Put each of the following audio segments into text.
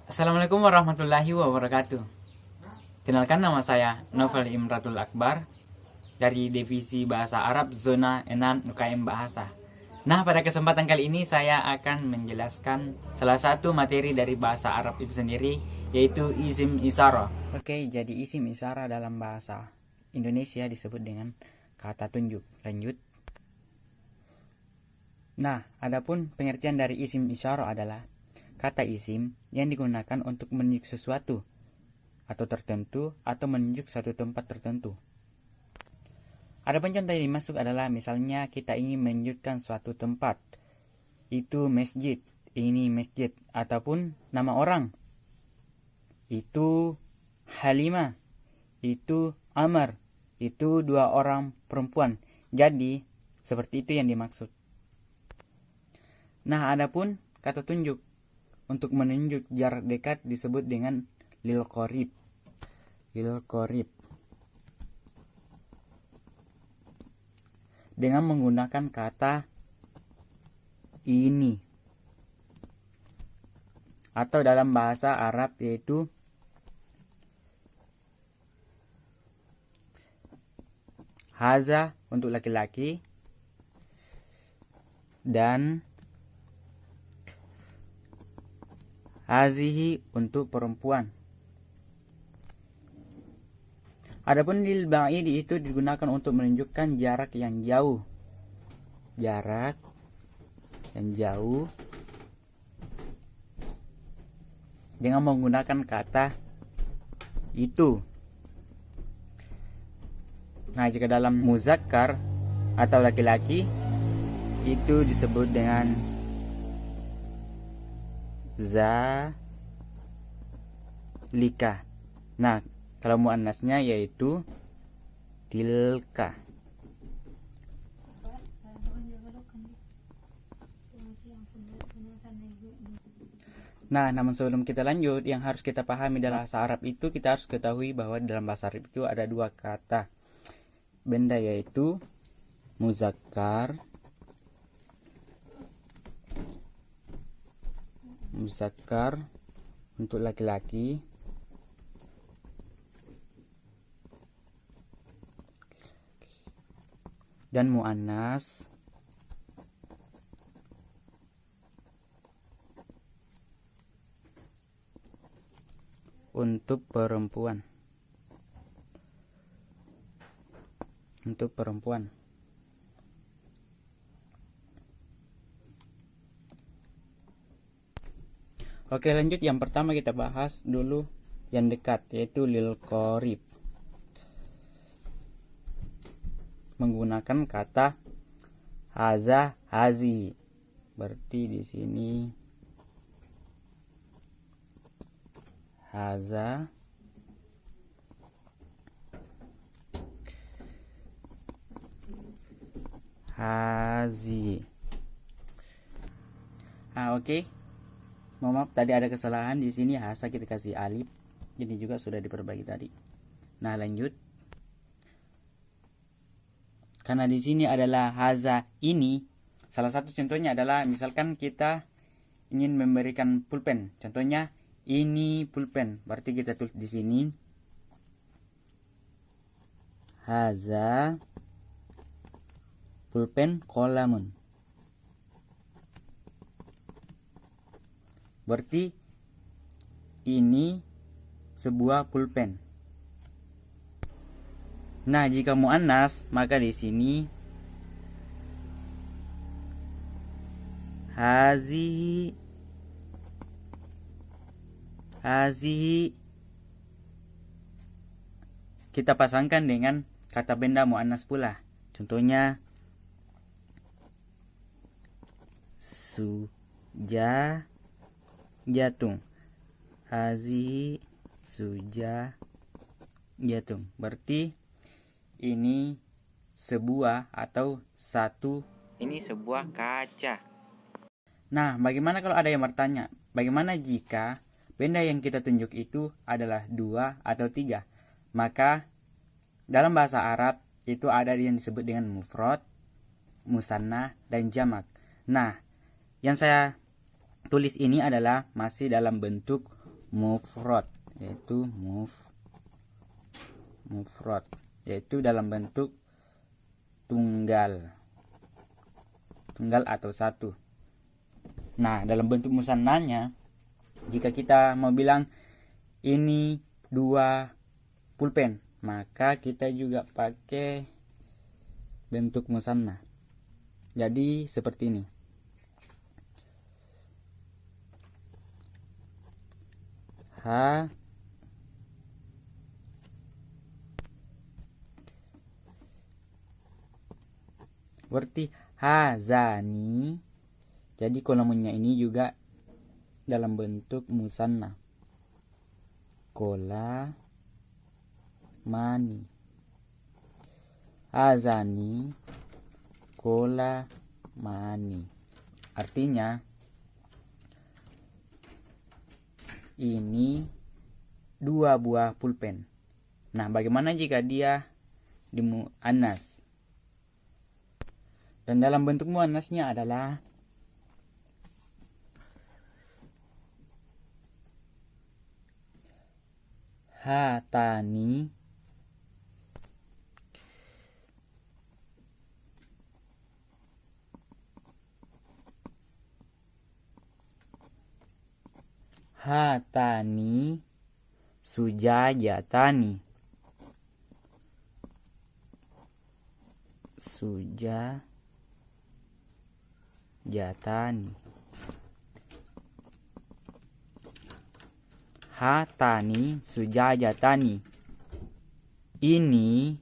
Assalamualaikum warahmatullahi wabarakatuh. Kenalkan, nama saya Novel Imratul Akbar dari Divisi Bahasa Arab Zona 6 UKM Bahasa. Nah, pada kesempatan kali ini saya akan menjelaskan salah satu materi dari bahasa Arab itu sendiri, yaitu isim isyarah. Oke, jadi isim isyarah dalam bahasa Indonesia disebut dengan kata tunjuk. Lanjut. Nah, adapun pengertian dari isim isyarah adalah kata isim yang digunakan untuk menunjuk sesuatu atau tertentu atau menunjuk satu tempat tertentu. Adapun contoh yang dimaksud adalah misalnya kita ingin menunjukkan suatu tempat, itu masjid, ini masjid, ataupun nama orang, itu Halimah, itu Amar, itu dua orang perempuan. Jadi seperti itu yang dimaksud. Nah, adapun kata tunjuk untuk menunjuk jarak dekat disebut dengan lil qorib. Lil qorib. Dengan menggunakan kata ini. Atau dalam bahasa Arab yaitu haza untuk laki-laki dan hazihi untuk perempuan. Adapun lil ba'id itu digunakan untuk menunjukkan jarak yang jauh. Jarak yang jauh dengan menggunakan kata itu. Nah, jika dalam muzakkar atau laki-laki itu disebut dengan zalika. Nah, kalau muannasnya yaitu tilka. Nah, namun sebelum kita lanjut, yang harus kita pahami dalam bahasa Arab itu, kita harus ketahui bahwa dalam bahasa Arab itu ada dua kata benda, yaitu muzakkar untuk laki-laki dan muannas untuk perempuan. Oke, lanjut. Yang pertama kita bahas dulu yang dekat, yaitu lil qorib. Menggunakan kata haza, hazi. Berarti di sini haza, hazi. Oke. Mohon maaf, tadi ada kesalahan di sini, haza kita kasih alif. Ini juga sudah diperbaiki tadi. Nah, lanjut. Karena di sini adalah haza ini, salah satu contohnya adalah misalkan kita ingin memberikan pulpen. Contohnya ini pulpen. Berarti kita tulis di sini haza pulpen kolamun. Berarti ini sebuah pulpen. Nah, jika muannas, maka di sini hazihi kita pasangkan dengan kata benda muannas pula. Contohnya sujajatung. Hazihi sujajatung. Berarti ini sebuah atau satu, ini sebuah kaca. Nah, bagaimana kalau ada yang bertanya, bagaimana jika benda yang kita tunjuk itu adalah dua atau tiga? Maka dalam bahasa Arab itu ada yang disebut dengan mufrad, musanna, dan jamak. Nah, yang saya tulis ini adalah masih dalam bentuk mufrad, yaitu dalam bentuk tunggal atau satu. Nah, dalam bentuk musannanya, jika kita mau bilang ini 2 pulpen, maka kita juga pakai bentuk musanna. Jadi seperti ini. Berarti hazani. Jadi kolamunnya ini juga dalam bentuk musanna. Kola mani. Hazani kola mani. Artinya ini 2 buah pulpen. Nah, bagaimana jika dia di muannas? Dan dalam bentuk muannasnya adalah hatani sujajatani. Hatani sujajatani. Ini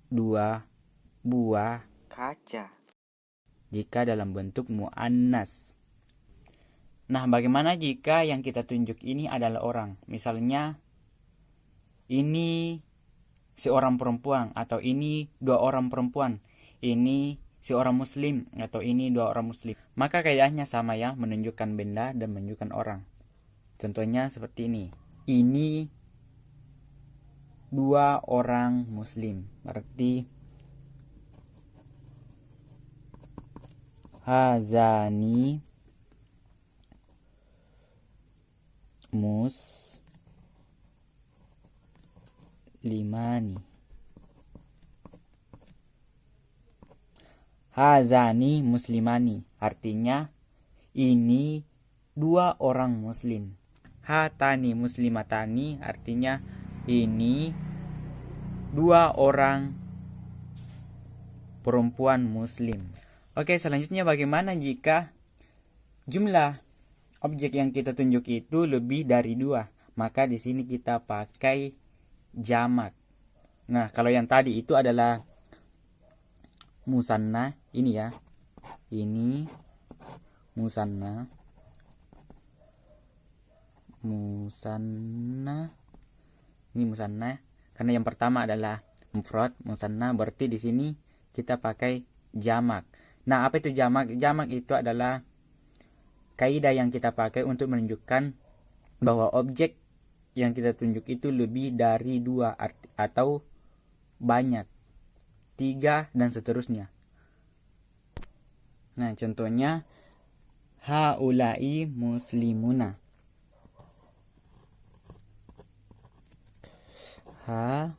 2 buah kaca. Jika dalam bentuk muannas. Nah, bagaimana jika yang kita tunjuk ini adalah orang? Misalnya ini seorang perempuan, atau ini 2 orang perempuan, ini seorang muslim, atau ini 2 orang muslim. Maka kaidahnya sama ya, menunjukkan benda dan menunjukkan orang. Contohnya seperti ini. Ini 2 orang muslim. Berarti hazani muslimani. Hazani muslimani. Artinya ini 2 orang muslim. Hatani muslimatani. Artinya ini 2 orang perempuan muslim. Oke, selanjutnya bagaimana jika jumlah objek yang kita tunjuk itu lebih dari 2? Maka di sini kita pakai jamak. Nah, kalau yang tadi itu adalah musanna, ini ya. Ini musanna. Ini musanna karena yang pertama adalah mufrad, musanna, berarti di sini kita pakai jamak. Nah, apa itu jamak? Jamak itu adalah kaidah yang kita pakai untuk menunjukkan bahwa objek yang kita tunjuk itu lebih dari 2 atau banyak, 3 dan seterusnya. Nah, contohnya haulai muslimuna. Haulai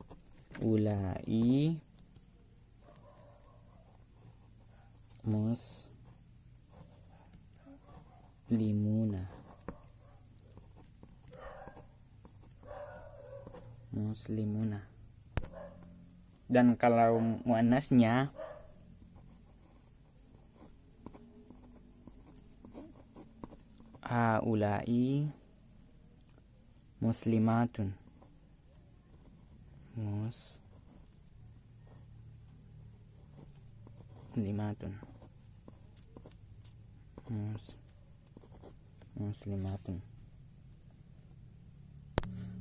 muslimuna. Dan kalau muannasnya haulai muslimatun. Muslimatun.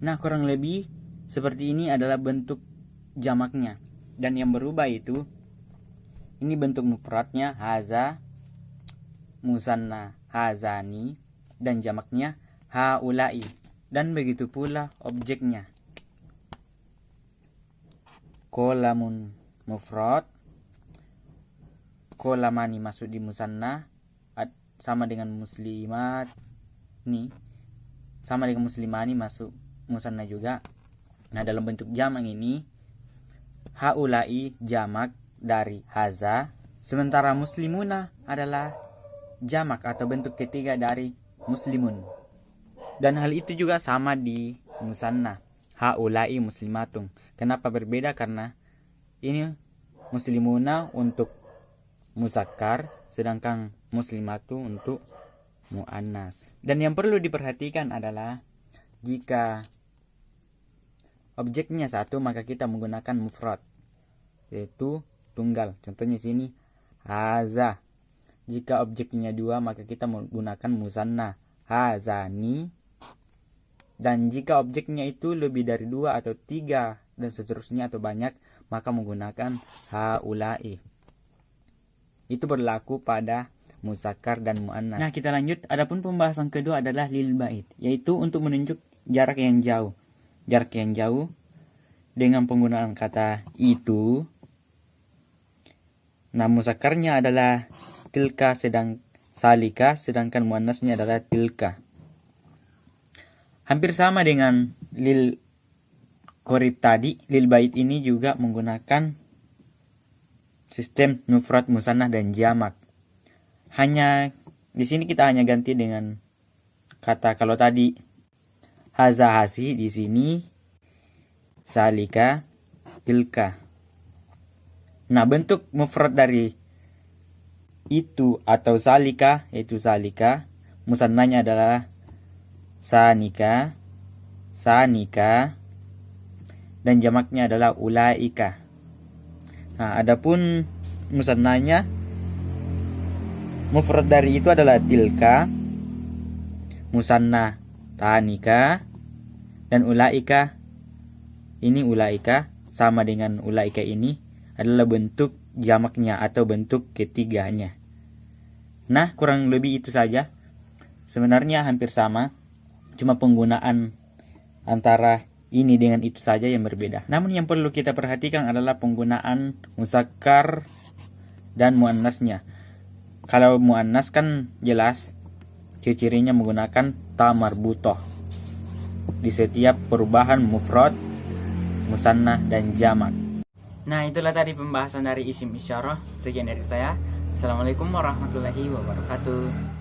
Nah, kurang lebih seperti ini adalah bentuk jamaknya. Dan yang berubah itu, ini bentuk mufradnya haza, musanna hazani, dan jamaknya haulai. Dan begitu pula objeknya. Kolamun mufrad, kolamani masuk di musanna, sama dengan muslimat nih. sama dengan muslimani masuk musanna juga. Nah, dalam bentuk jamak ini haulai jamak dari haza, sementara muslimuna adalah jamak atau bentuk ketiga dari muslimun. Dan hal itu juga sama di musanna, haulai muslimatun. Kenapa berbeda? Karena ini muslimuna untuk muzakkar, sedangkan muslimatu untuk muannas. Dan yang perlu diperhatikan adalah jika objeknya satu maka kita menggunakan mufrad, yaitu tunggal. Contohnya sini haza. Jika objeknya dua maka kita menggunakan musanna, hazani. Dan jika objeknya itu lebih dari dua atau tiga dan seterusnya atau banyak, maka menggunakan haulai. Itu berlaku pada muzakkar dan muannas. Nah, kita lanjut. Adapun pembahasan kedua adalah lil bait, yaitu untuk menunjuk jarak yang jauh. Jarak yang jauh dengan penggunaan kata itu. Nah, muzakkarnya adalah tilka salika, sedangkan muannasnya adalah tilka. Hampir sama dengan lil qorib tadi, lil bait ini juga menggunakan sistem mufrad, musanna dan jamak. Hanya di sini kita hanya ganti dengan kata, kalau tadi haza hasi, di sini salika tilka. Nah, bentuk mufrad dari itu atau salika, yaitu salika, musannanya adalah sanika, dan jamaknya adalah ulaika. Nah, adapun musannanya, mufrad dari itu adalah tilka, musanna tanika, dan ulaika. Ini ulaika sama dengan ulaika ini adalah bentuk jamaknya atau bentuk ketiganya. Nah, kurang lebih itu saja. Sebenarnya hampir sama, cuma penggunaan antara ini dengan itu saja yang berbeda. Namun yang perlu kita perhatikan adalah penggunaan muzakkar dan muannasnya. Kalau muannas kan jelas ciri-cirinya menggunakan ta marbutoh di setiap perubahan mufrad, musanna dan jamak. Nah, itulah tadi pembahasan dari isim isyarah. Sekian dari saya. Assalamualaikum warahmatullahi wabarakatuh.